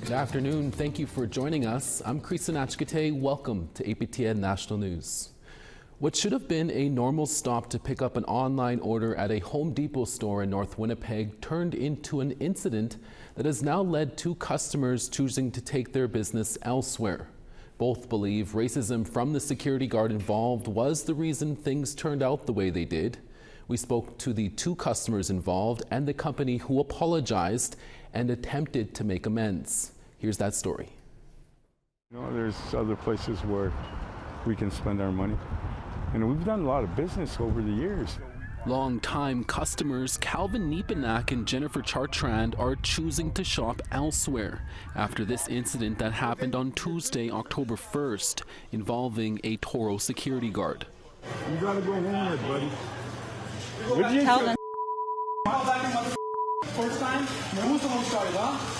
Good afternoon. Thank you for joining us. I'm Krisanachkate. Welcome to APTN National News. What should have been a normal stop to pick up an online order at a Home Depot store in North Winnipeg turned into an incident that has now led to customers choosing to take their business elsewhere. Both believe racism from the security guard involved was the reason things turned out the way they did. We spoke to the two customers involved and the company who apologized and attempted to make amends. Here's that story. You know, there's other places where we can spend our money. And we've done a lot of business over the years. Long-time customers Calvin Niepenak and Jennifer Chartrand are choosing to shop elsewhere after this incident that happened on Tuesday, October 1st, involving a Toro security guard. You gotta go home here, buddy. Calvin. First time? Who's the one started, huh?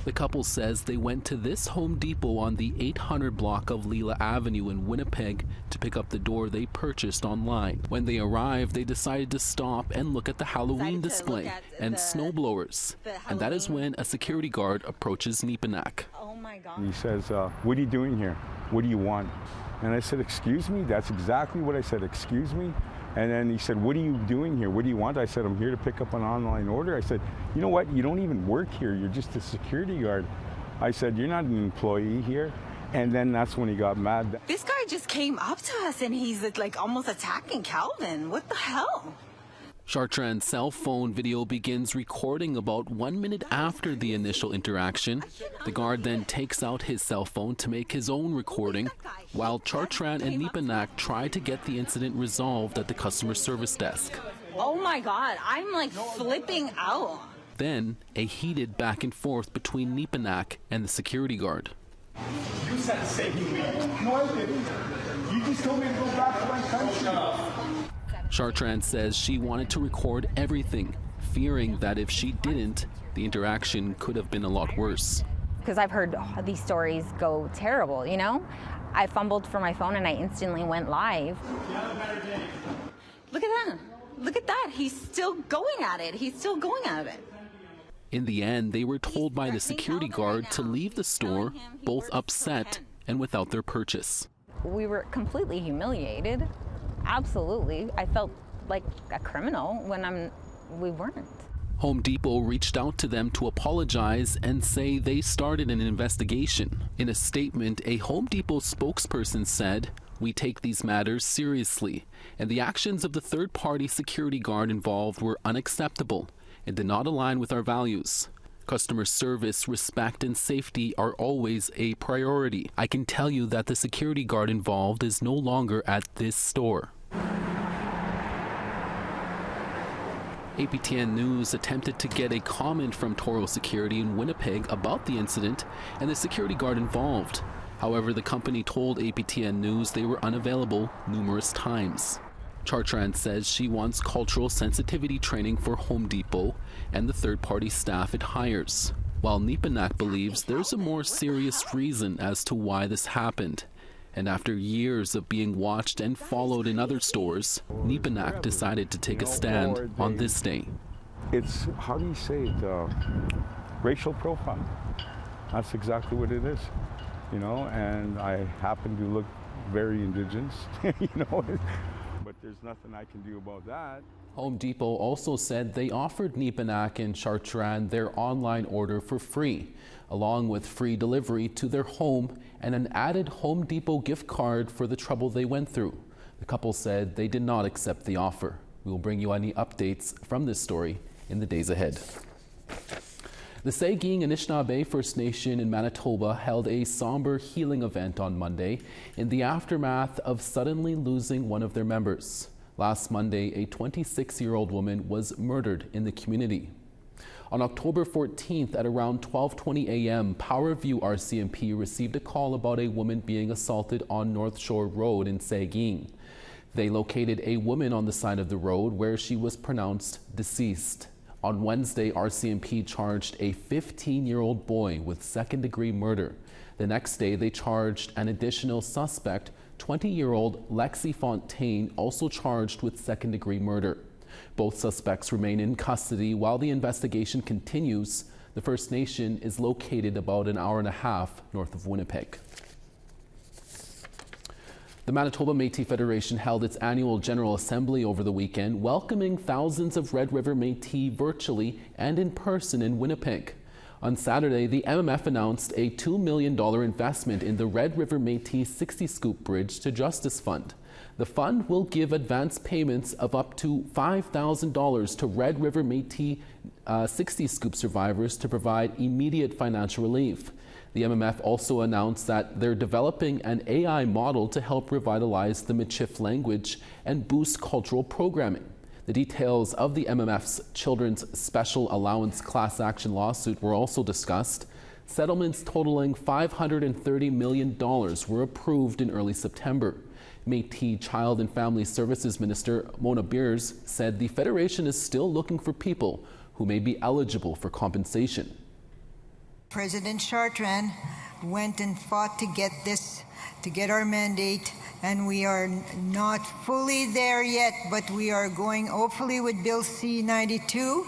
The couple says they went to this Home Depot on the 800 block of Leela Avenue in Winnipeg to pick up the door they purchased online. When they arrived, they decided to stop and look at the Halloween display and snowblowers. And that is when a security guard approaches Niepenak. Oh my God. He says, what are you doing here? What do you want? And I said, excuse me? That's exactly what I said, excuse me? And then he said, what are you doing here? What do you want? I said, I'm here to pick up an online order. I said, you know what? You don't even work here. You're just a security guard. I said, you're not an employee here. And then that's when he got mad. This guy just came up to us and he's like almost attacking Calvin. What the hell? Chartrand's cell phone video begins recording about 1 minute after the initial interaction. The guard then takes out his cell phone to make his own recording, while Chartrand and Niepenak try to get the incident resolved at the customer service desk. Oh my God, I'm like flipping out. Then, a heated back and forth between Niepenak and the security guard. You said the same thing. No, I didn't. You just told me to go back to my country. Chartrand says she wanted to record everything, fearing that if she didn't, the interaction could have been a lot worse. Because I've heard these stories go terrible, you know? I fumbled for my phone and I instantly went live. Look at that. Look at that. He's still going at it. He's still going at it. In the end, they were told by the security guard to leave the store, both upset and without their purchase. We were completely humiliated. Absolutely. I felt like a criminal when we weren't. Home Depot reached out to them to apologize and say they started an investigation. In a statement, a Home Depot spokesperson said, "We take these matters seriously, and the actions of the third-party security guard involved were unacceptable and did not align with our values. Customer service, respect, and safety are always a priority. I can tell you that the security guard involved is no longer at this store." APTN News attempted to get a comment from Toro Security in Winnipeg about the incident and the security guard involved. However, the company told APTN News they were unavailable numerous times. Chartrand says she wants cultural sensitivity training for Home Depot and the third-party staff it hires, while Niepenak believes there's a more serious reason as to why this happened. And after years of being watched and followed in other stores, Niepenak decided to take a stand on this day. It's, how do you say it, racial profile. That's exactly what it is, you know, and I happen to look very indigenous, you know, but there's nothing I can do about that. Home Depot also said they offered Niepenak and Chartrand their online order for free, along with free delivery to their home and an added Home Depot gift card for the trouble they went through. The couple said they did not accept the offer. We will bring you any updates from this story in the days ahead. The Seing Anishinaabe First Nation in Manitoba held a somber healing event on Monday in the aftermath of suddenly losing one of their members. Last Monday, a 26-year-old woman was murdered in the community. On October 14th at around 12:20 a.m., Powerview RCMP received a call about a woman being assaulted on North Shore Road in Seing. They located a woman on the side of the road where she was pronounced deceased. On Wednesday, RCMP charged a 15-year-old boy with second-degree murder. The next day, they charged an additional suspect, 20-year-old Lexi Fontaine, also charged with second-degree murder. Both suspects remain in custody while the investigation continues. The First Nation is located about an hour and a half north of Winnipeg. The Manitoba Métis Federation held its annual General Assembly over the weekend, welcoming thousands of Red River Métis virtually and in person in Winnipeg. On Saturday, the MMF announced a $2 million investment in the Red River Métis 60-scoop bridge to Justice Fund. The fund will give advance payments of up to $5,000 to Red River Métis 60-scoop survivors to provide immediate financial relief. The MMF also announced that they're developing an AI model to help revitalize the Michif language and boost cultural programming. The details of the MMF's Children's Special Allowance class action lawsuit were also discussed. Settlements totaling $530 million were approved in early September. Métis Child and Family Services Minister Mona Beers said the Federation is still looking for people who may be eligible for compensation. President Chartrand went and fought to get our mandate, and we are not fully there yet, but we are going hopefully with Bill C-92.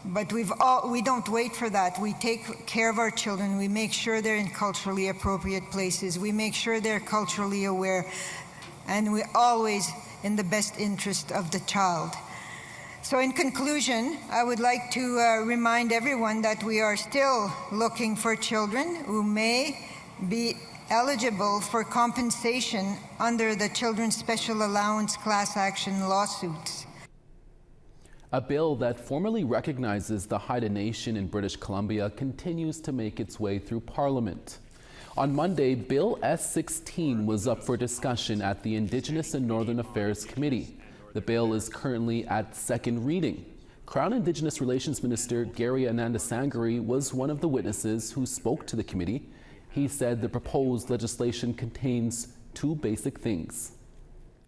But we don't wait for that. We take care of our children. We make sure they're in culturally appropriate places. We make sure they're culturally aware, and we always in the best interest of the child. So in conclusion, I would like to remind everyone that we are still looking for children who may be eligible for compensation under the Children's Special Allowance class action lawsuits. A bill that formally recognizes the Haida Nation in British Columbia continues to make its way through Parliament. On Monday, Bill S-16 was up for discussion at the Indigenous and Northern Affairs Committee. The bill is currently at second reading. Crown Indigenous Relations Minister Gary Anandasangari was one of the witnesses who spoke to the committee. He said the proposed legislation contains two basic things.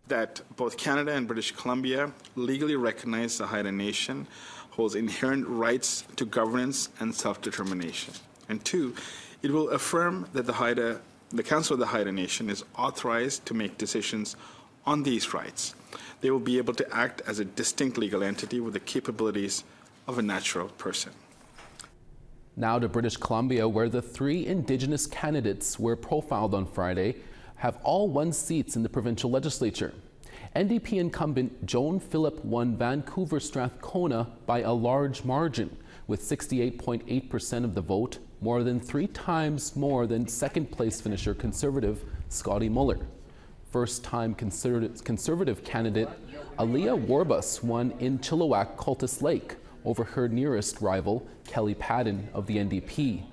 That both Canada and British Columbia legally recognize the Haida Nation holds inherent rights to governance and self-determination. And two, it will affirm that the Council of the Haida Nation is authorized to make decisions on these rights. They will be able to act as a distinct legal entity with the capabilities of a natural person. Now to British Columbia, where the three Indigenous candidates were profiled on Friday have all won seats in the provincial legislature. NDP incumbent Joan Phillip won Vancouver Strathcona by a large margin, with 68.8% of the vote, more than 3 times more than second-place finisher Conservative Scotty Muller. First-time Conservative candidate Aliyah Warbus won in Chilliwack Cultus Lake over her nearest rival Kelly Padden of the NDP.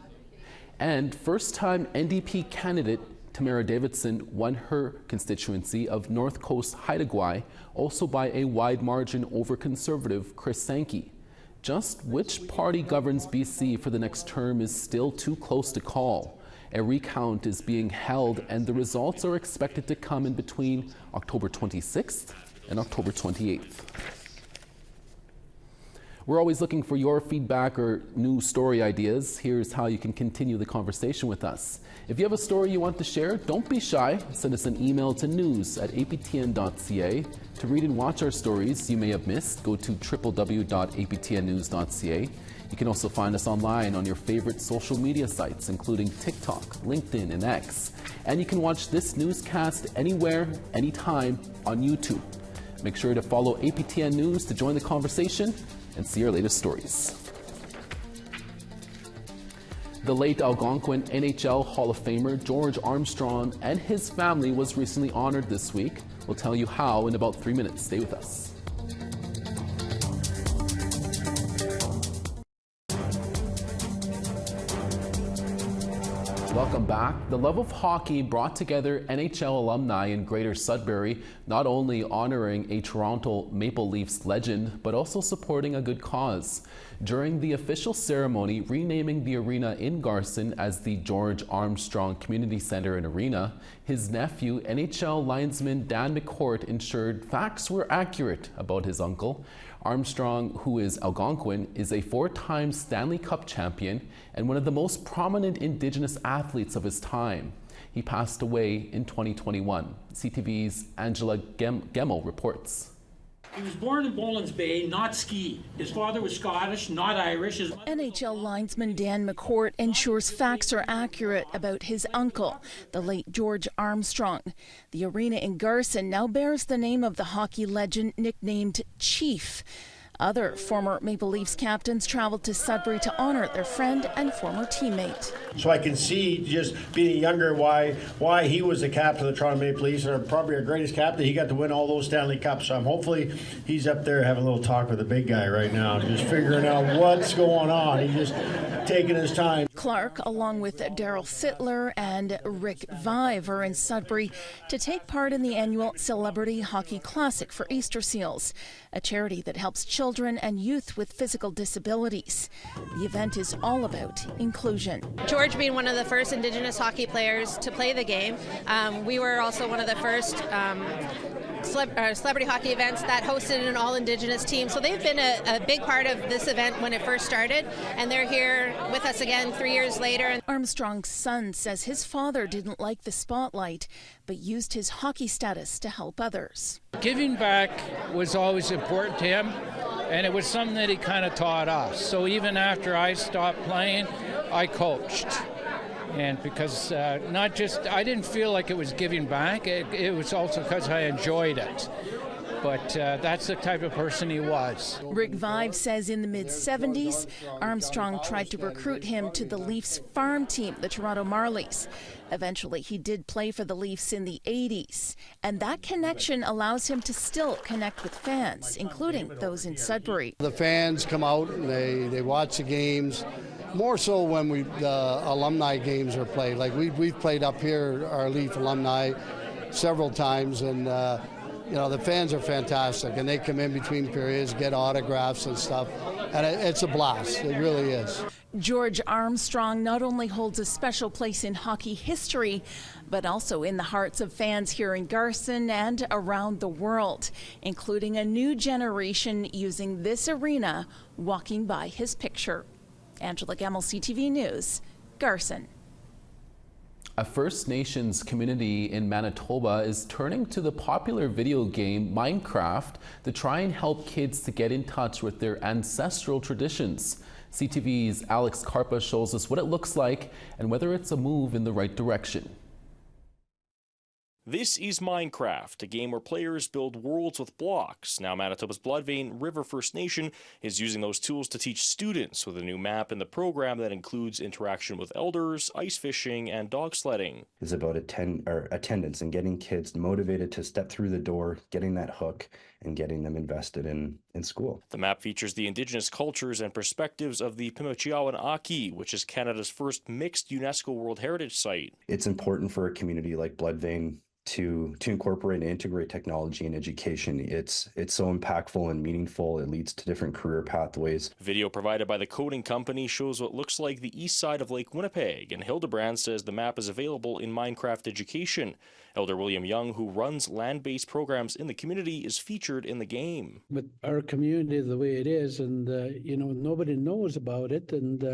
And first-time NDP candidate Tamara Davidson won her constituency of North Coast Haida Gwaii, also by a wide margin over Conservative Chris Sankey. Just which party governs BC for the next term is still too close to call. A recount is being held, and the results are expected to come in between October 26th and October 28th. We're always looking for your feedback or new story ideas. Here's how you can continue the conversation with us. If you have a story you want to share, don't be shy. Send us an email to news@aptn.ca. To read and watch our stories you may have missed, go to www.aptnnews.ca. You can also find us online on your favorite social media sites, including TikTok, LinkedIn, and X. And you can watch this newscast anywhere, anytime on YouTube. Make sure to follow APTN News to join the conversation and see our latest stories. The late Algonquin NHL Hall of Famer George Armstrong and his family was recently honored this week. We'll tell you how in about 3 minutes. Stay with us. Welcome back. The love of hockey brought together NHL alumni in Greater Sudbury, not only honoring a Toronto Maple Leafs legend, but also supporting a good cause. During the official ceremony renaming the arena in Garson as the George Armstrong Community Centre and Arena, his nephew, NHL linesman Dan McCourt, ensured facts were accurate about his uncle. Armstrong, who is Algonquin, is a 4-time Stanley Cup champion and one of the most prominent Indigenous athletes of his time. He passed away in 2021. CTV's Angela Gemmel reports. He was born in Bolins Bay, not ski. His father was Scottish, not Irish. NHL linesman Dan McCourt ensures facts are accurate about his uncle, the late George Armstrong. The arena in Garson now bears the name of the hockey legend nicknamed Chief. Other former Maple Leafs captains traveled to Sudbury to honor their friend and former teammate. So I can see, just being younger, why he was the captain of the Toronto Maple Leafs, and probably our greatest captain. He got to win all those Stanley Cups. So hopefully he's up there having a little talk with the big guy right now, just figuring out what's going on. He's just taking his time. Clark, along with Daryl Sittler and Rick Vive, are in Sudbury to take part in the annual Celebrity Hockey Classic for Easter Seals, a charity that helps children and youth with physical disabilities. The event is all about inclusion. George being one of the first Indigenous hockey players to play the game, we were also one of the first celebrity hockey events that hosted an all-Indigenous team. So they've been a big part of this event when it first started, and they're here with us again 3 years later. Armstrong's son says his father didn't like the spotlight, but used his hockey status to help others. Giving back was always important to him, and it was something that he kind of taught us. So even after I stopped playing, I coached. And because I didn't feel like it was giving back, it was also because I enjoyed it. But that's the type of person he was. Rick Vive says in the mid-'70s, Armstrong tried to recruit him to the Leafs farm team, the Toronto Marlies. Eventually, he did play for the Leafs in the 80s, and that connection allows him to still connect with fans, including those in Sudbury. The fans come out and they watch the games. More so when the alumni games are played. Like we've played up here, our Leaf alumni, several times, and the fans are fantastic, and they come in between periods, get autographs and stuff, and it's a blast. It really is. George Armstrong not only holds a special place in hockey history, but also in the hearts of fans here in Garson and around the world, including a new generation using this arena, walking by his picture. Angela Gemmell, CTV News, Garson. A First Nations community in Manitoba is turning to the popular video game Minecraft to try and help kids to get in touch with their ancestral traditions. CTV's Alex Karpa shows us what it looks like and whether it's a move in the right direction. This is Minecraft, a game where players build worlds with blocks. Now Manitoba's Bloodvein River First Nation is using those tools to teach students with a new map in the program that includes interaction with elders, ice fishing, and dog sledding. It's about attendance and getting kids motivated to step through the door, getting that hook, and getting them invested in school. The map features the Indigenous cultures and perspectives of the Pimichiawan Aki, which is Canada's first mixed UNESCO World Heritage Site. It's important for a community like Bloodvein to incorporate and integrate technology in education. It's so impactful and meaningful. It leads to different career pathways. Video provided by the coding company shows what looks like the east side of Lake Winnipeg, and Hildebrand says the map is available in Minecraft education. Elder William Young, who runs land-based programs in the community, is featured in the game. With our community the way it is, and nobody knows about it, and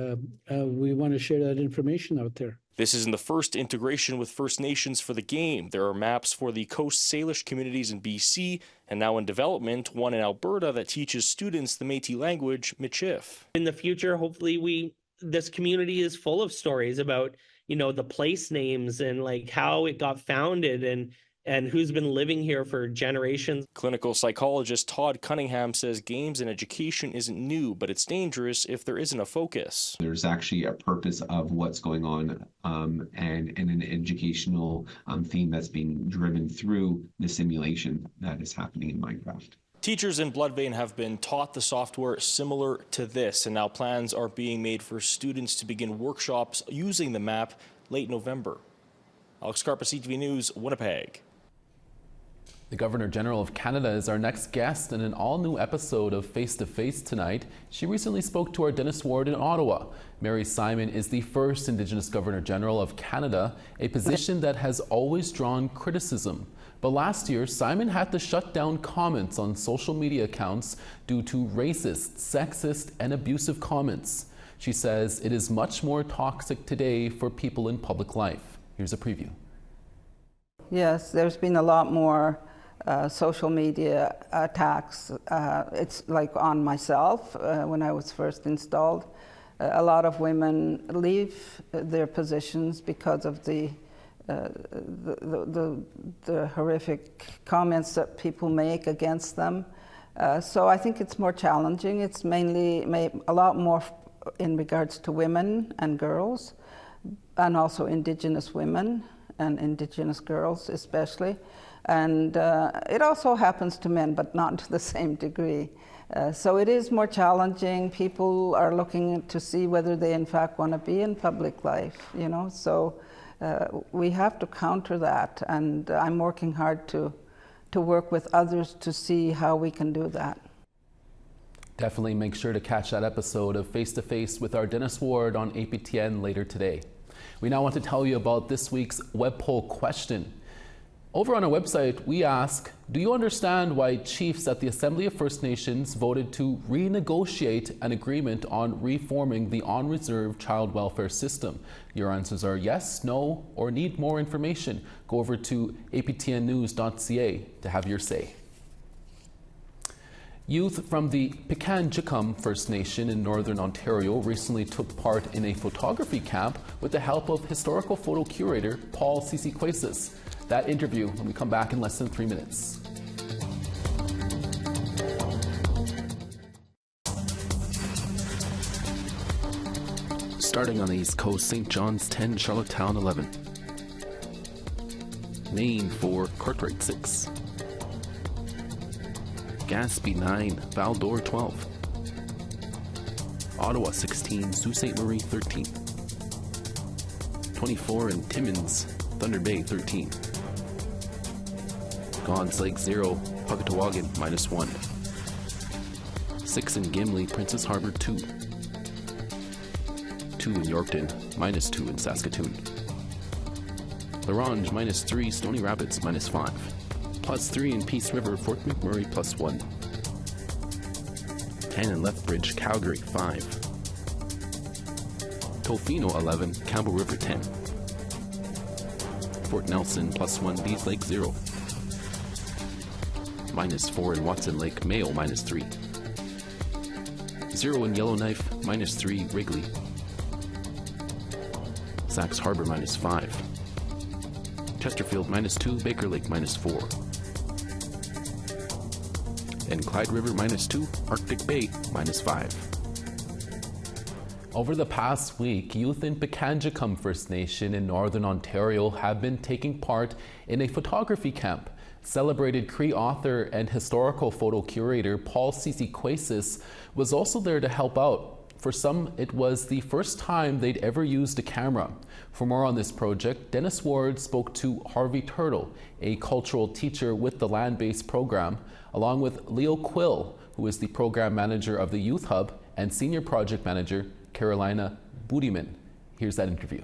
we want to share that information out there. This isn't the first integration with First Nations for the game. There are maps for the Coast Salish communities in BC, and now in development, one in Alberta that teaches students the Métis language, Michif. In the future, hopefully this community is full of stories about, the place names and like how it got founded and who's been living here for generations. Clinical psychologist Todd Cunningham says games and education isn't new, but it's dangerous if there isn't a focus. There's actually a purpose of what's going on and an educational theme that's being driven through the simulation that is happening in Minecraft. Teachers in Bloodvein have been taught the software similar to this, and now plans are being made for students to begin workshops using the map late November. Alex Karpa, CTV News, Winnipeg. The Governor-General of Canada is our next guest in an all-new episode of Face to Face tonight. She recently spoke to our Dennis Ward in Ottawa. Mary Simon is the first Indigenous Governor-General of Canada, a position that has always drawn criticism. But last year, Simon had to shut down comments on social media accounts due to racist, sexist, and abusive comments. She says it is much more toxic today for people in public life. Here's a preview. Yes, there's been a lot more social media attacks. It's like on myself when I was first installed. A lot of women leave their positions because of the horrific comments that people make against them. So I think it's more challenging. It's mainly a lot more in regards to women and girls, and also Indigenous women and Indigenous girls especially. And it also happens to men, but not to the same degree. So it is more challenging. People are looking to see whether they in fact want to be in public life, you know. So we have to counter that, and I'm working hard to work with others to see how we can do that. Definitely make sure to catch that episode of Face to Face with our Dennis Ward on APTN later today. We now want to tell you about this week's web poll question. Over on our website, we ask, do you understand why chiefs at the Assembly of First Nations voted to renegotiate an agreement on reforming the on-reserve child welfare system? Your answers are yes, no, or need more information. Go over to aptnnews.ca to have your say. Youth from the Pikangikum First Nation in Northern Ontario recently took part in a photography camp with the help of historical photo curator Paul Sisiquasis. That interview when we come back in less than 3 minutes. Starting on the East Coast, St. John's 10, Charlottetown 11. Maine 4, Cartwright 6. Gaspé 9, Val-d'Or 12. Ottawa 16, Sault Ste. Marie 13. 24 in Timmins, Thunder Bay 13. God's Lake 0, Pugatawagan -1. 6 in Gimli, Princess Harbor 2. 2 in Yorkton, -2 in Saskatoon. LaRange -3, Stony Rapids -5. +3 in Peace River, Fort McMurray +1. 10 in Lethbridge, Calgary 5. Tofino 11, Campbell River 10. Fort Nelson +1, Dease Lake 0. -4 in Watson Lake, Mayo -3. 0 in Yellowknife, -3, Wrigley. Sachs Harbor -5. Chesterfield -2, Baker Lake -4. And Clyde River -2, Arctic Bay -5. Over the past week, youth in Pikangikum First Nation in Northern Ontario have been taking part in a photography camp. Celebrated Cree author and historical photo curator Paul Sisiquasis was also there to help out. For some, it was the first time they'd ever used a camera. For more on this project, Dennis Ward spoke to Harvey Turtle, a cultural teacher with the land-based program, along with Leo Quill, who is the program manager of the Youth Hub, and senior project manager Carolina Budiman. Here's that interview.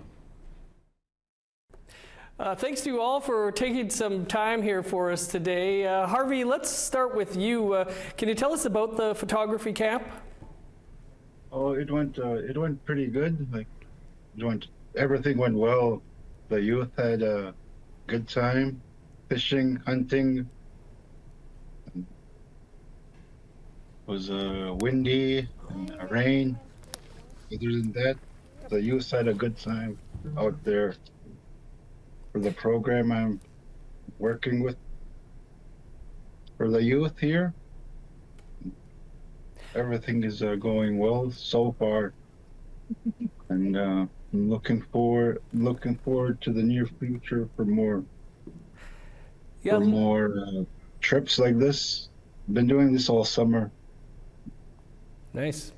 Thanks to you all for taking some time here for us today. Harvey, let's start with you. Can you tell us about the photography camp? Oh, it went pretty good. Like, everything went well. The youth had a good time, fishing, hunting. It was windy and rain. Other than that, the youth had a good time out there. For the program I'm working with for the youth here, everything is going well so far, and I'm looking forward to the near future for more trips like this. Been doing this all summer. Nice.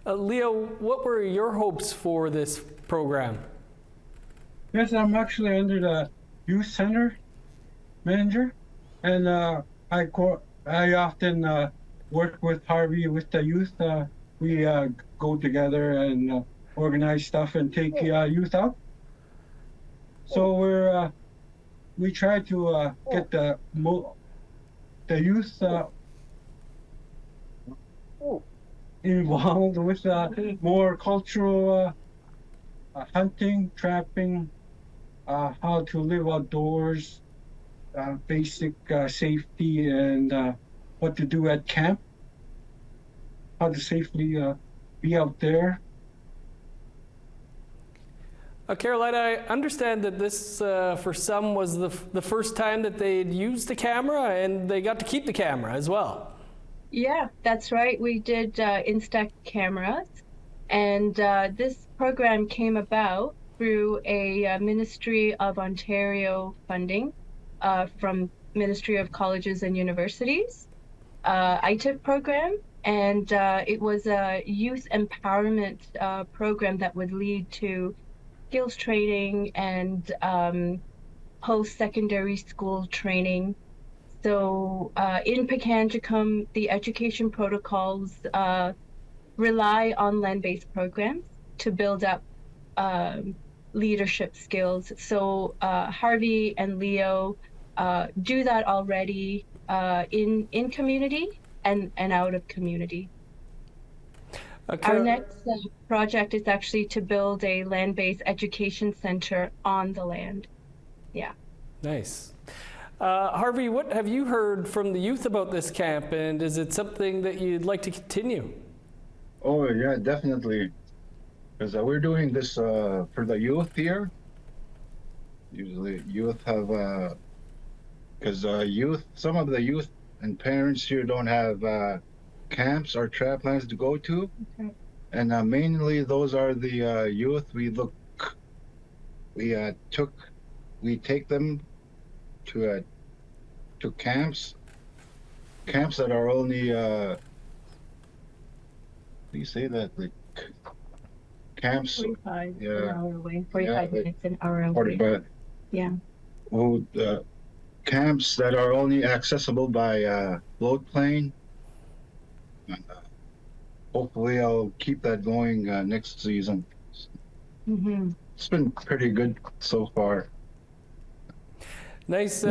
Leo, what were your hopes for this program? Yes, I'm actually under the youth center manager, and I often work with Harvey with the youth. We go together and organize stuff and take youth out. So we try to get the youth involved with more cultural hunting, trapping, how to live outdoors, basic safety and what to do at camp, how to safely be out there. Carolina, I understand that this, for some, was the first time that they'd used a camera, and they got to keep the camera as well. Yeah, that's right. We did Insta cameras, and this program came about through a Ministry of Ontario funding from Ministry of Colleges and Universities ITIP program, and it was a youth empowerment program that would lead to skills training and post-secondary school training. So in Pikangikum, the education protocols rely on land-based programs to build up leadership skills. So Harvey and Leo do that already in community and out of community. Okay. Our next project is actually to build a land-based education center on the land. Yeah. Nice. Harvey, what have you heard from the youth about this camp, and is it something that you'd like to continue? Oh, yeah, definitely. Because we're doing this for the youth here. Usually youth have, because some of the youth and parents here don't have camps or trap lands to go to. Okay. And mainly those are the youth. We take them to camps that are only how do you say that, like camps 45 yeah an hour away, 45 minutes an hour away. 45. Yeah. Well, camps that are only accessible by float plane. Hopefully I'll keep that going next season. Mm-hmm. It's been pretty good so far. Nice.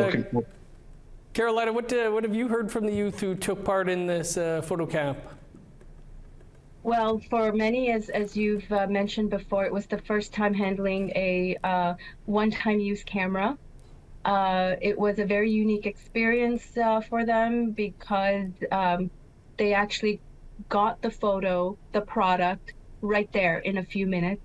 Carolina, what have you heard from the youth who took part in this photo camp? Well, for many, as you've mentioned before, it was the first time handling a one-time use camera. It was a very unique experience for them because they actually got the photo, the product, right there in a few minutes.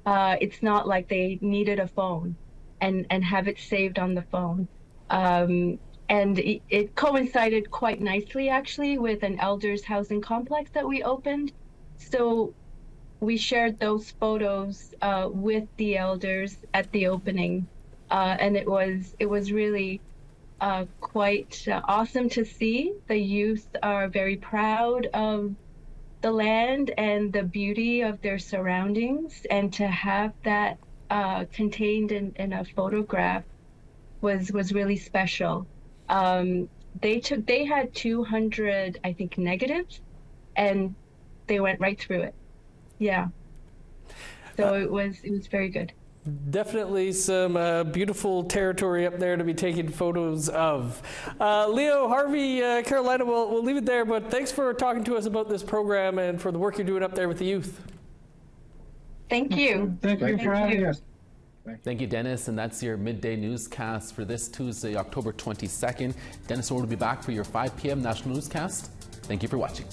It's not like they needed a phone and have it saved on the phone. And it coincided quite nicely, actually, with an elders housing complex that we opened. So we shared those photos with the elders at the opening. And it was really quite awesome to see. The youth are very proud of the land and the beauty of their surroundings, and to have that contained in a photograph was really special. They had 200, I think, negatives, and they went right through it. Yeah. So it was very good. Definitely some beautiful territory up there to be taking photos of. Leo, Harvey, Carolina, we'll leave it there, but thanks for talking to us about this program and for the work you're doing up there with the youth. Thank you. Thank you for having us. Thank you, Dennis, and that's your midday newscast for this Tuesday, October 22nd. Dennis will be back for your 5 p.m. national newscast. Thank you for watching.